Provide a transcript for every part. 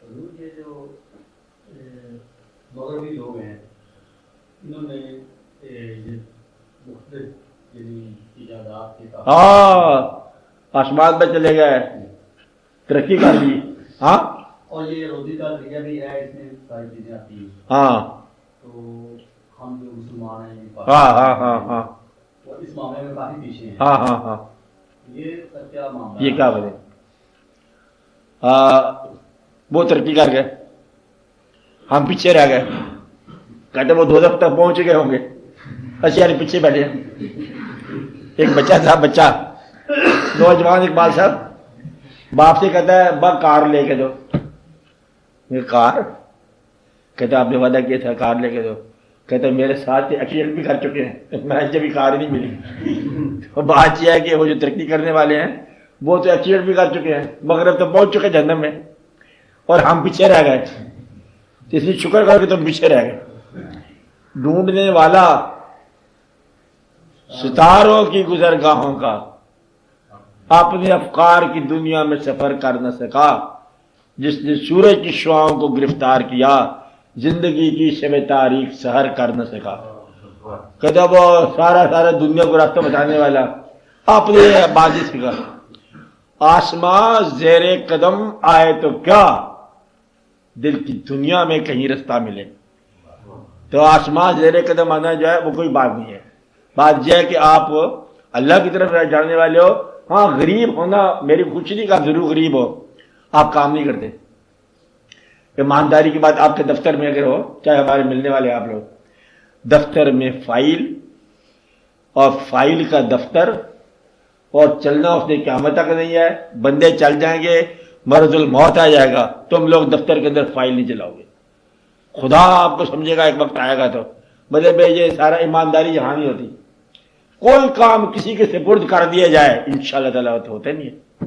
یہ جو مغربی لوگ ہیں انہوں نے مختلف ایجادات کے آسمان پہ چلے گئے، ترقی کر لی. ہاں اور یہ روزی کا ذریعہ بھی ہے، اس میں ساری چیزیں آتی ہیں. ہاں تو ہم جو مسلمان ہیں ہاں وہ اس معاملے میں کافی پیچھے ہیں. ہاں یہ سب کیا معاملہ یہ کیا بولے، وہ ترقی کر گئے، ہم پیچھے رہ گئے. کہتے وہ دوزخ تک پہنچ گئے ہوں گے، اشیاء پیچھے بیٹھے ہیں. ایک بچہ تھا، بچہ نوجوان اقبال صاحب باپ سے کہتا ہے با کار لے کے دو. کار کہتا آپ نے وعدہ کیا تھا کار لے کے دو. کہتا میرے ساتھ ایکسیڈنٹ بھی کر چکے ہیں، میں جب کار ہی نہیں ملی. تو بات یہ ہے کہ وہ جو ترقی کرنے والے ہیں وہ تو ایکسیڈنٹ بھی کر چکے ہیں، مغرب تو پہنچ چکے جہنم میں، اور ہم پیچھے رہ گئے. اس لیے شکر کرو کہ تم پیچھے رہ گئے. ڈھونڈنے والا ستاروں کی گزرگاہوں کا اپنے افکار کی دنیا میں سفر کر نہ سکا. جس نے سورج کی شعاؤں کو گرفتار کیا، زندگی کی شب تاریخ سحر کر نہ سکا. کہتا وہ سارا دنیا کو راستہ بتانے والا اپنے بازی سکھا. آسمان زیر قدم آئے تو کیا، دل کی دنیا میں کہیں رستہ ملے. تو آسمان زیر قدم آنا جو ہے وہ کوئی بات نہیں ہے. بات یہ ہے کہ آپ اللہ کی طرف جانے والے ہو. ہاں غریب ہونا میری خوشی نہیں کہ آپ ضرور غریب ہو، آپ کام نہیں کرتے. ایمانداری کی بات آپ کے دفتر میں اگر ہو، چاہے ہمارے ملنے والے آپ لوگ، دفتر میں فائل اور فائل کا دفتر، اور چلنا اس نے قیامت تک نہیں ہے. بندے چل جائیں گے، مرض الموت آ جائے گا، تم لوگ دفتر کے اندر فائل نہیں چلاؤ گے. خدا آپ کو سمجھے گا ایک وقت آئے گا. تو مطلب یہ سارا ایمانداری یہاں نہیں ہوتی. کوئی کام کسی کے سپرد کر دیا جائے انشاءاللہ تعالیٰ تو ہوتا نہیں ہے.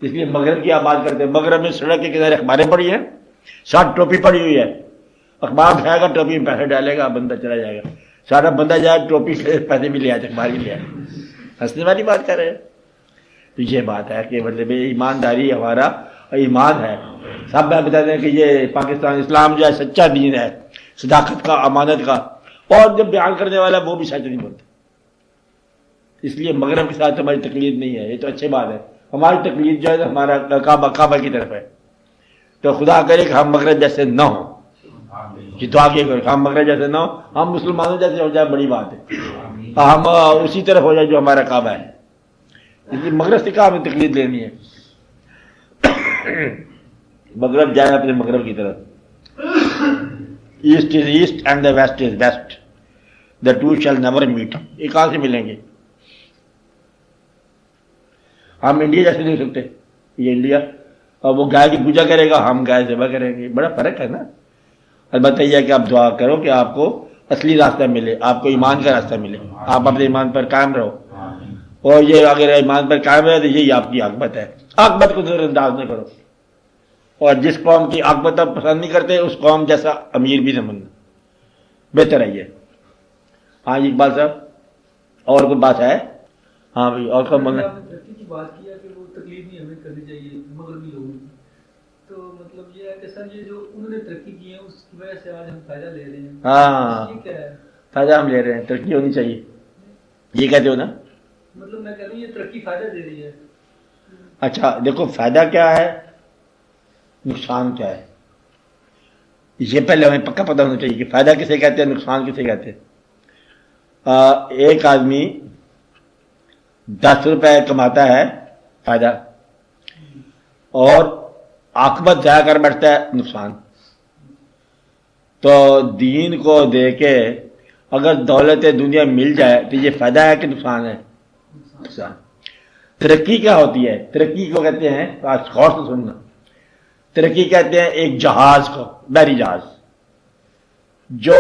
اس لیے مغرب کی آپ بات کرتے ہیں. مغرب میں سڑک کے کنارے اخباریں پڑی ہیں، ساتھ ٹوپی پڑی ہوئی ہے. اخبار کھائے گا، ٹوپی میں پیسے ڈالے گا، بندہ چلا جائے گا. سارا بندہ جائے ٹوپی سے پیسے بھی لے آئے، اخبار بھی لے آئے. ہنسنے والی بات کر رہے ہیں. تو یہ بات ہے کہ مطلب ایمانداری ہمارا ایمان ہے. سب میں بتاتے ہیں کہ یہ پاکستان اسلام جو ہے سچا دین ہے، صداقت کا، امانت کا. اور جب بیان کرنے والا وہ بھی سچ نہیں بولتا. اس لیے مغرب کے ساتھ ہماری تقلید نہیں ہے. یہ تو اچھی بات ہے. ہماری تقلید جو ہے ہمارا کعبہ کی طرف ہے. تو خدا کرے کہ ہم مغرب جیسے نہ ہوں. یہ دعا کیے کہ ہم مغرب جیسے نہ ہوں، ہم مسلمانوں جیسے ہو جائے بڑی بات ہے. ہم اسی طرف ہو جائے جو ہمارا کعبہ ہے. اس لیے مغرب سے کہاں ہمیں تقلید لینی ہے. مغرب جائے اپنے مغرب کی طرف. East is east and the west is west, the two shall never meet. یہ کہاں سے ملیں گے؟ ہم انڈیا جیسے نہیں ہو سکتے. یہ انڈیا، اور وہ گائے کی پوجا کرے گا، ہم گائے ذبح کریں گے. بڑا فرق ہے نا. البتہ یہ ہے کہ آپ دعا کرو کہ آپ کو اصلی راستہ ملے، آپ کو ایمان کا راستہ ملے، آپ اپنے ایمان پر قائم رہو. اور یہ اگر ایمان پر قائم رہے تو یہی آپ کی عاقبت ہے. عاقبت کو نظر انداز نہ کرو. اور جس قوم کی عاقبت آپ پسند نہیں کرتے اس قوم جیسا امیر بھی نہ بننا، بہتر ہے یہ. ہاں جی اقبال صاحب، اور کوئی بات ہے؟ ہاں بھائی، اور کون بولنا؟ ترقی کی بات کیا کہ وہ تکلیف نہیں ہمیں کرنی چاہیے مغربی لوگوں کی. تو مطلب یہ ہے کہ سر یہ جو انہوں نے ترقی کی ہے اس کی وجہ سے آج ہم فائدہ لے رہے ہیں. ہاں یہ کیا ہے؟ فائدہ ہم لے رہے ہیں، ترقی ہونی چاہیے. یہ کہتے ہو نا؟ مطلب میں کہہ رہا ہوں یہ ترقی فائدہ دے رہی ہے. اچھا دیکھو، فائدہ کیا ہے، نقصان کیا ہے. یہ پہلے ہمیں پکا پتہ ہونا چاہیے کہ فائدہ کسے کہتے ہیں، نقصان کسے کہتے ہیں. ایک آدمی 10 روپے کماتا ہے فائدہ، اور عاقبت ضائع کر بیٹھتا ہے نقصان. تو دین کو دے کے اگر دولت دنیا مل جائے تو یہ فائدہ ہے کہ نقصان ہے؟ نقصان. ترقی کیا ہوتی ہے؟ ترقی کو کہتے ہیں، آج غور سے سننا، ترقی کہتے ہیں ایک جہاز کو، بحری جہاز جو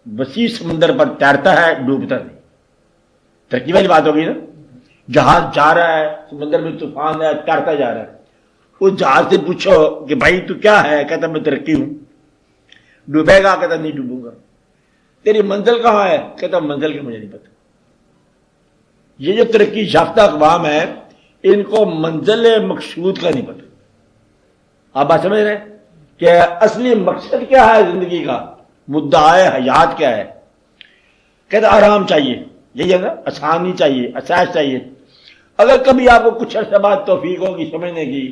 وسیع سمندر پر تیرتا ہے، ڈوبتا نہیں. ترقی والی بات ہوگی نا. جہاز جا رہا ہے، سمندر میں طوفان ہے، تیرتا جا رہا ہے. اس جہاز سے پوچھو کہ بھائی تو کیا ہے؟ کہتا میں ترقی ہوں. ڈوبے گا؟ کہتا نہیں ڈوبوں گا. تیری منزل کہاں ہے؟ کہتا منزل کا مجھے نہیں پتا. یہ جو ترقی یافتہ اقوام ہے ان کو منزل مقصود کا نہیں پتا. آپ بات سمجھ رہے ہیں کہ اصلی مقصد کیا ہے زندگی کا، مدعا حیات کیا ہے؟ کہتے آرام چاہیے، یہی ہے نا، آسانی چاہیے، اساس چاہیے۔ اگر کبھی آپ کو کچھ عرصہ بعد توفیق ہوگی سمجھنے کی،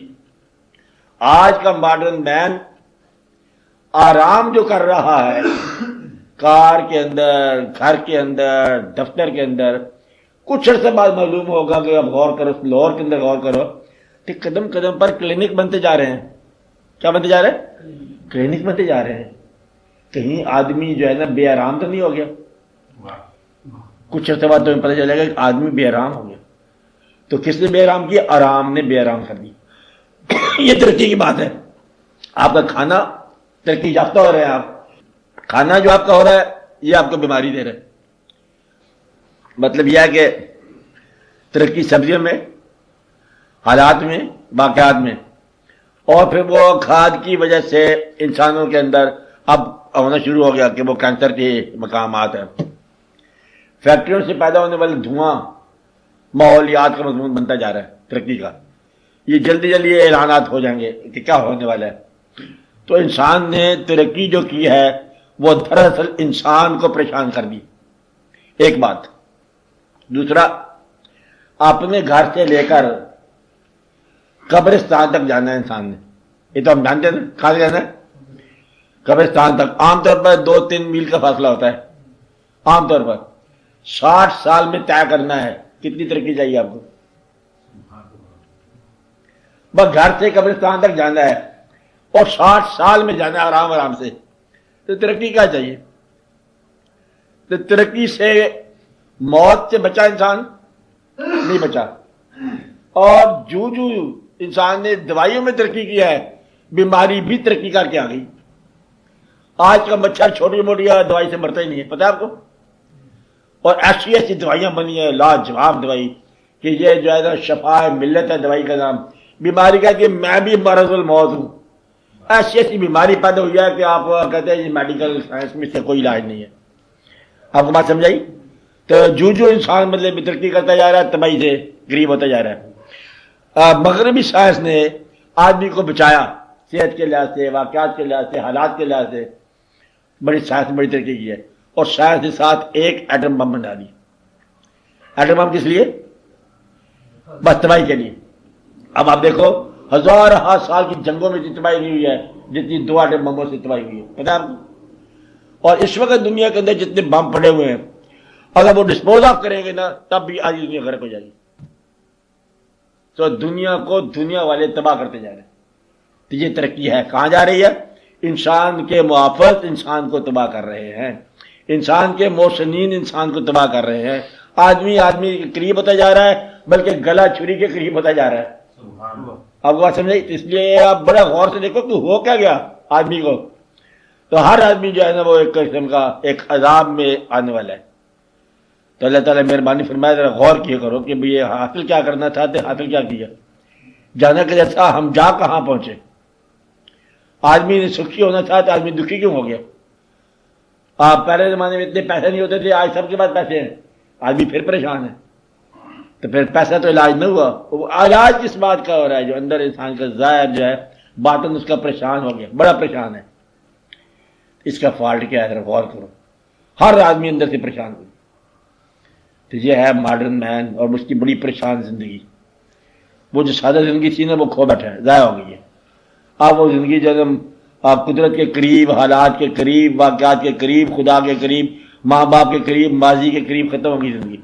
آج کا ماڈرن مین آرام جو کر رہا ہے کار کے اندر، گھر کے اندر، دفتر کے اندر، کچھ عرصے بعد معلوم ہوگا کہ اب غور کرو، لاہور کے اندر غور کرو کہ قدم قدم پر کلینک بنتے جا رہے ہیں۔ کیا بنتے جا رہے ہیں؟ کلینک بنتے جا رہے ہیں۔ کہیں آدمی جو ہے نا بے آرام تو نہیں ہو گیا؟ کچھ عرصے بعد تمہیں پتہ چلے گا کہ آدمی بے آرام ہو گیا۔ تو کس نے بے آرام کیا؟ آرام نے بے آرام کر دی۔ یہ ترقی کی بات ہے۔ آپ کا کھانا ترقی یافتہ ہو رہا ہے، آپ کھانا جو آپ کا ہو رہا ہے یہ آپ کو بیماری دے رہا ہے۔ مطلب یہ ہے کہ ترقی سبزیوں میں، حالات میں، واقعات میں، اور پھر وہ کھاد کی وجہ سے انسانوں کے اندر اب ہونا شروع ہو گیا کہ وہ کینسر کے مقامات ہیں۔ فیکٹریوں سے پیدا ہونے والے دھواں ماحولیات کا مضمون بنتا جا رہا ہے ترقی کا۔ یہ جلدی جلدی یہ اعلانات ہو جائیں گے کہ کیا ہونے والا ہے۔ تو انسان نے ترقی جو کی ہے وہ دراصل انسان کو پریشان کر دی، ایک بات۔ دوسرا، اپنے گھر سے لے کر قبرستان تک جانا ہے انسان نے۔ یہ تو ہم جانتے ہیں نا، کہاں سے جانا ہے؟ قبرستان تک۔ عام طور پر 2-3 میل کا فاصلہ ہوتا ہے، عام طور پر 60 سال میں طے کرنا ہے۔ کتنی ترقی چاہیے آپ کو؟ بس گھر سے قبرستان تک جانا ہے اور 60 سال میں جانا ہے آرام آرام سے۔ تو ترقی کیا چاہیے؟ تو ترقی سے موت سے بچا انسان؟ نہیں بچا۔ اور جو انسان نے دوائیوں میں ترقی کیا ہے، بیماری بھی ترقی کر کے آ گئی۔ آج کا مچھر چھوٹی موٹی دوائی سے مرتا ہی نہیں ہے، پتہ ہے آپ کو؟ اور ایسی ایسی دوائیاں بنی ہیں، لاجواب دوائی، کہ یہ جو ہے نا شفا ملت ہے دوائی کا نام۔ بیماری کا کہ میں بھی مرض الموت ہوں۔ ایسی ایسی بیماری پیدا ہوئی ہے کہ آپ کہتے ہیں یہ میڈیکل سائنس میں سے کوئی علاج نہیں ہے۔ آپ کو بات سمجھائی؟ تو جو انسان مطلب ترقی کرتا جا رہا ہے تباہی سے غریب ہوتا جا رہا ہے۔ مغربی سائنس نے آدمی کو بچایا، صحت کے لحاظ سے، واقعات کے لحاظ سے، حالات کے لحاظ سے بڑی سائنس نے بڑی ترقی کی ہے۔ اور سائنس کے ساتھ ایک ایٹم بم بنا دی۔ ایٹم بم کس لیے؟ بس تباہی کے لیے۔ اب آپ دیکھو ہزارہ سال کی جنگوں میں اتنی تباہی نہیں ہوئی ہے جتنی 2 ایٹم بموں سے تباہی ہوئی ہے، پتہ ہے آپ کو؟ اور اس وقت دنیا کے اندر جتنے بم پڑے ہوئے ہیں، اگر وہ ڈسپوز آف کریں گے نا تب بھی آج دنیا غرق ہو جائے گی۔ تو دنیا کو دنیا والے تباہ کرتے جا رہے ہیں۔ تو یہ ترقی ہے، کہاں جا رہی ہے؟ انسان کے محافظ انسان کو تباہ کر رہے ہیں، انسان کے محسنین انسان کو تباہ کر رہے ہیں۔ آدمی کے قریب ہوتا جا رہا ہے، بلکہ گلا چھری کے قریب ہوتا جا رہا ہے۔ آپ کو بات سمجھائی؟ اس لیے آپ بڑا غور سے دیکھو کہ ہو کیا گیا آدمی کو۔ تو ہر آدمی جو ہے نا وہ ایک قسم کا ایک عذاب میں آنے والا ہے۔ تو اللہ تعالیٰ مہربانی فرمائے ذرا غور کیا کرو کہ یہ حاصل کیا کرنا چاہتے، حاصل کیا کیا، جانا کہ جیسا ہم جا کہاں پہنچے۔ آدمی نے سکھی ہونا چاہتا، آدمی دکھی کیوں ہو گیا؟ آپ پہلے زمانے میں اتنے پیسے نہیں ہوتے تھے، آج سب کے پاس پیسے ہیں، آدمی پھر پریشان ہے۔ تو پھر پیسہ تو علاج نہ ہوا، وہ علاج کس بات کا ہو رہا ہے؟ جو اندر انسان کا ظاہر جو ہے باطن اس کا پریشان ہو گیا، بڑا پریشان ہے۔ اس کا فالٹ کیا ہے ذرا غور کرو۔ ہر آدمی اندر سے پریشان ہو۔ تو یہ ہے ماڈرن مین اور اس کی بڑی پریشان زندگی۔ وہ جو سادہ زندگی تھی نا وہ کھو بیٹھا ہے، ضائع ہو گئی ہے۔ اب وہ زندگی جب آپ قدرت کے قریب، حالات کے قریب، واقعات کے قریب، خدا کے قریب، ماں باپ کے قریب، ماضی کے قریب ختم ہو گئی زندگی۔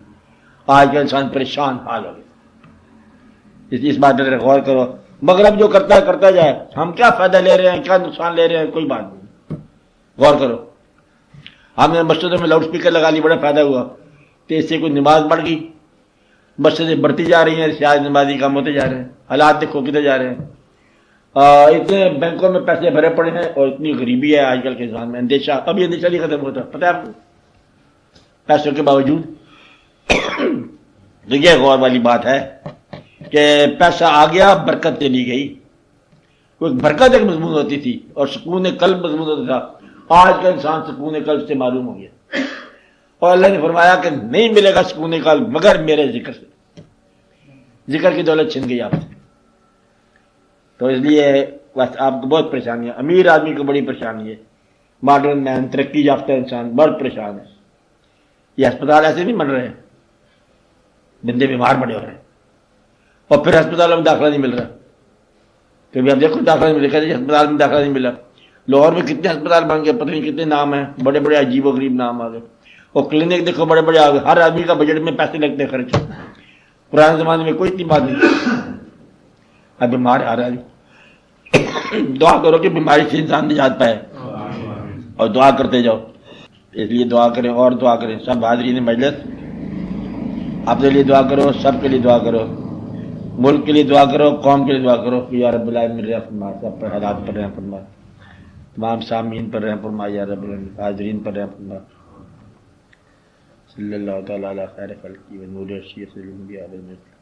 آج کا انسان پریشان حال ہو گیا۔ اس بات پر غور کرو۔ مغرب جو کرتا ہے کرتا جائے، ہم کیا فائدہ لے رہے ہیں، کیا نقصان لے رہے ہیں، کوئی بات نہیں۔ غور کرو۔ ہم نے مسجدوں میں لاؤڈ سپیکر لگا لی، بڑا فائدہ ہوا، تو اس سے کوئی نماز بڑھ گئی، مسجدیں بڑھتی جا رہی ہیں، سیاح نمازی کم ہوتے جا رہے ہیں، حالات دیکھو کدھر جا رہے ہیں۔ اتنے بینکوں میں پیسے بھرے پڑے ہیں اور اتنی غریبی ہے آج کل کے انسان میں، اندیشہ، ابھی اندیشہ نہیں ختم ہوتا، پتہ ہے آپ کو، پیسوں کے باوجود۔ تو یہ غور والی بات ہے کہ پیسہ آ گیا، برکت چلی گئی۔ کوئی برکت ایک مضمون ہوتی تھی اور سکون قلب مضمون ہوتا تھا، آج کا انسان سکون قلب سے معلوم ہو گیا۔ اور اللہ نے فرمایا کہ نہیں ملے گا سکون قلب مگر میرے ذکر سے، ذکر کی دولت چھن گئی آپ سے۔ تو اس لیے بس آپ کو بہت پریشانی ہے. امیر آدمی کو بڑی پریشانی ہے, ماڈرن مین, ترقی یافتہ انسان بہت پریشان ہے. یہ ہسپتال ایسے نہیں بن رہے ہیں, بندے بیمار پڑے ہو رہے ہیں اور پھر ہسپتالوں میں داخلہ نہیں مل رہا. کبھی آپ دیکھو داخلہ نہیں مل رہا, ہسپتال میں داخلہ نہیں ملا. لاہور میں کتنے ہسپتال بن گئے, پتہ نہیں کتنے نام ہیں, بڑے بڑے عجیب و غریب نام آ گئے. اور کلینک دیکھو بڑے بڑے آ گئے, ہر آدمی کا بجٹ میں پیسے لگتے ہیں خرچ. پرانے زمانے میں کوئی اتنی بات نہیں. اب بیمار آ رہا ہے, دعا کرو کہ بیماری سے انسان نجات پائے اور دعا کرتے جاؤ. اس لیے دعا کریں اور دعا کریں. سب حاضرین مجلس اپنے لیے دعا کرو, سب کے لیے دعا کرو, ملک کے لیے دعا کرو, قوم کے لیے دعا کرو. یا رب العالمین رحم فرما, سب پر حالات پر رحم فرما, تمام سامعین پر رحم فرما. یا رب العالمین حاضرین پر رحم فرما. صلی اللہ تعالیٰ علی خیر خلقی و نور عرشی صلی اللہ علیہ وسلم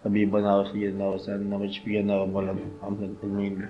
حبیبنا و سیدنا و سیدنا و شفیعنا و مولانا محمد.